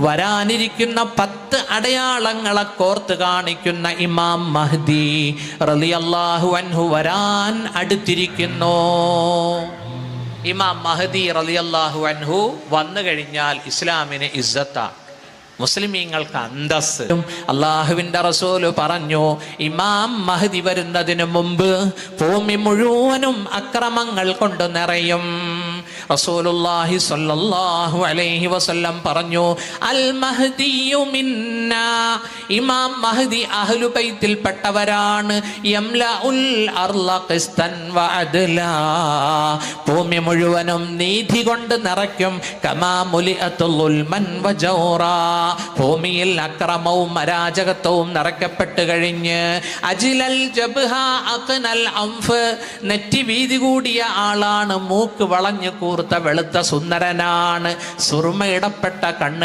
വരാനിരിക്കുന്ന 10 അടയാളങ്ങളെ കോർത്ത് കാണിക്കുന്ന ഇമാം മഹ്ദി റളിയല്ലാഹു അൻഹു വരാൻ അടുത്തിരിക്കുന്നു. ഇമാം മഹ്ദി റളിയല്ലാഹു അൻഹു വന്നു കഴിഞ്ഞാൽ ഇസ്ലാമിന് ഇസ്സത്താണ്, മുസ്ലിമീങ്ങൾക്ക് അന്തസ്സ്. അള്ളാഹുവിൻ്റെ റസൂല് പറഞ്ഞു, ഇമാം മഹ്ദി വരുന്നതിന് മുമ്പ് ഭൂമി മുഴുവനും അക്രമങ്ങൾ കൊണ്ട് നിറയും. റസൂലുള്ളാഹി സ്വല്ലല്ലാഹു അലൈഹി വസല്ലം പറഞ്ഞു, അൽ മഹ്ദിയു മിന്നാ, ഇമാം മഹ്ദി അഹ്ലു ബൈത്തിൽപ്പെട്ടവരാണ്. യംലഉൽ അർള ഖിസ്തൻ വഅദ്ലാ, ഭൂമി മുഴുവനും നീതി കൊണ്ട് നിറയ്ക്കും. കമാ മുലിഅതു ളുൽമൻ വജൗറാ, ഭൂമിയിൽ അക്രമവും അരാജകത്വവും നിറയ്ക്കപ്പെട്ട് കഴിഞ്ഞ് അജിലൽ ജബ്ഹ അഖ്നൽ അൻഫ്, നെറ്റി വീതി കൂടിയ ആളാണ്, മൂക്ക് വളഞ്ഞു കൂർത്ത വെളുത്ത സുന്ദരനാണ്, സുറുമയിടപ്പെട്ട കണ്ണ്